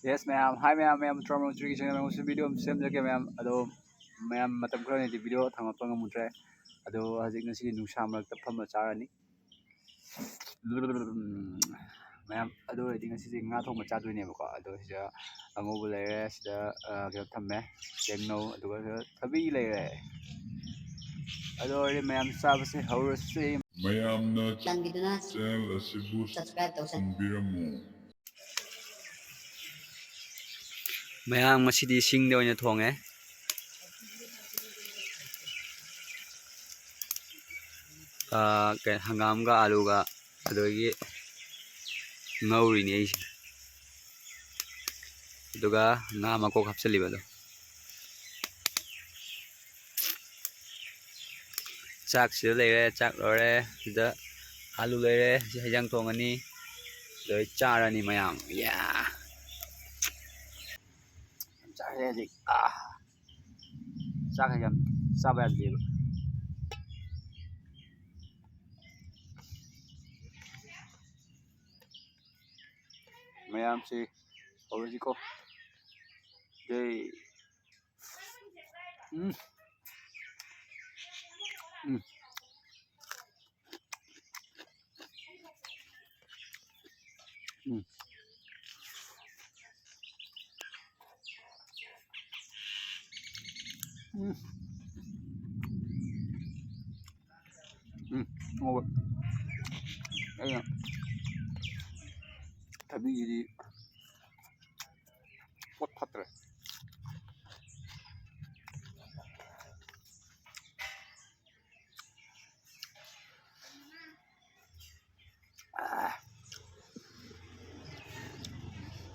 Yes ma'am, hi ma'am, ma'am trauma nutrition ma'am usu video sem jake ma'am ado ma'am matam khara ni video thangappa ngamudre ado hajik ngasi nungsa marakta phamma charani ma'am ado edi ngasi nga thongma chadoine bako ado sida angobu leire sida kya thamme kengno aduga thabi leire ado ri ma'am sabase hawrase mayamna channel asibu subscribe tawsanbiramu mayang masidi singde oina thonge cái hangam ga alu ga adogi ngauri ni ai duga nga ma ko khapsali bado chak si le re chak lore da alu le re si hajang thong ani loi chara ni mayang ya chak re dik chak hajam sabal di mayam si ori ko dei ngon ai tabi di pot patre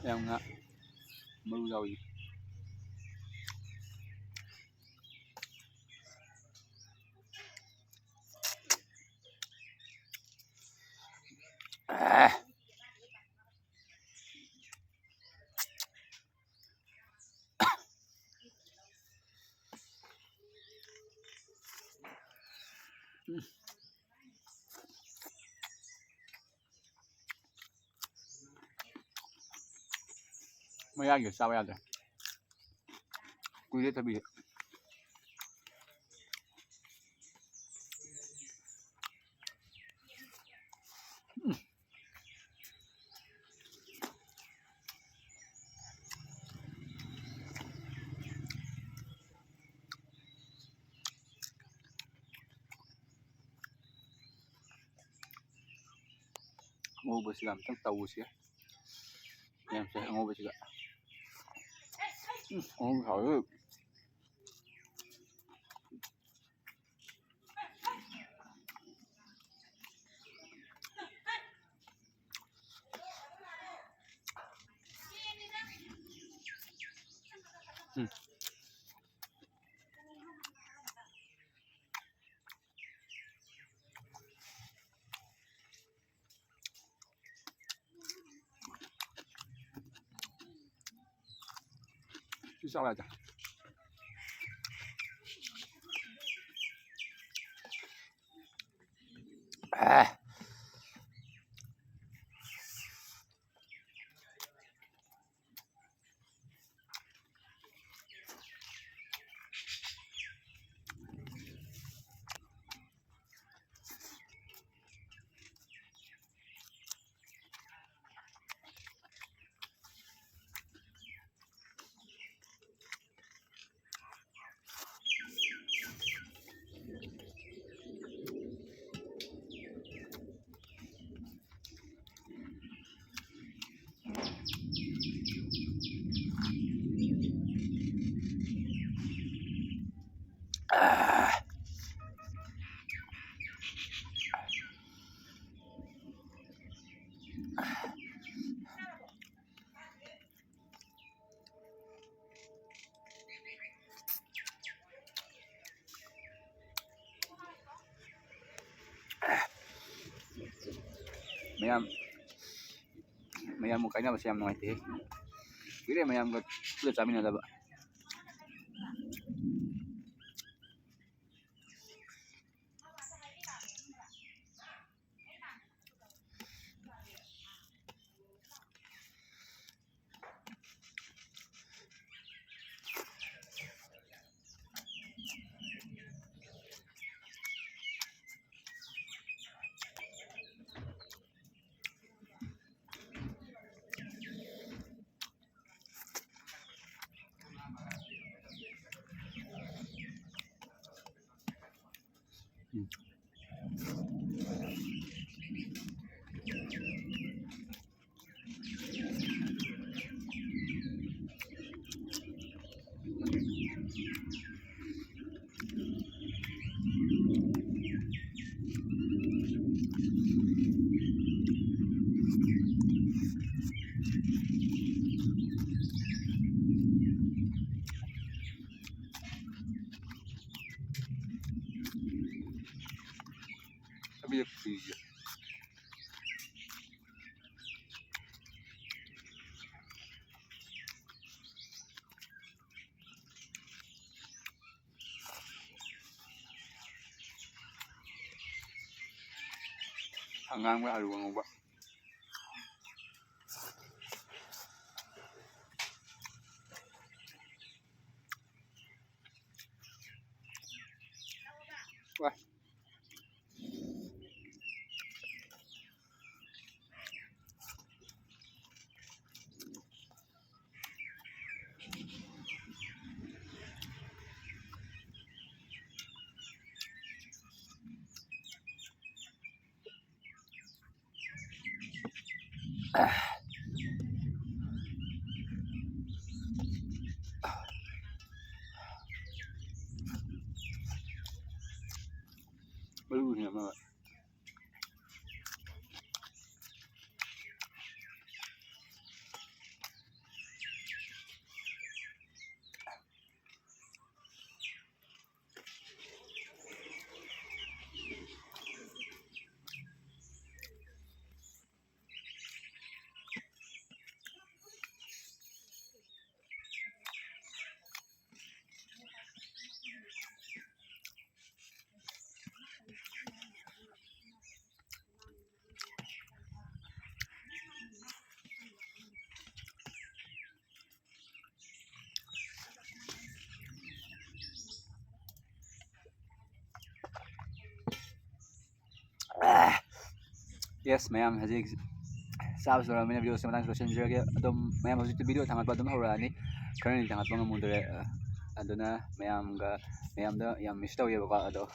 em nga maru yawi mayang ge sao ya de kuide tabi ngobo siga amtang tawu siga em se ngobo siga hảo chứ sao lại chả mày một cái nào mà xem nói thế cái này mày ăn có chưa chả mình là vậy ꯑꯉꯥꯡꯕ ꯑꯂꯨ ꯑꯉꯧꯕ 와. Balunya mah. Yes, mayam hajik sabe sura mina video sematang social media adom mayam hajik video thangat adom horani currently thangat bang mundre aduna mayam da yam miss taw yeba ka ado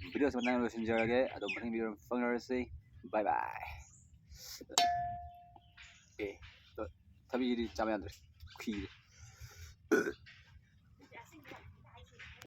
video sematang social media adom mathing video fangarasi bye bye okay to thabi ri chama yandre khi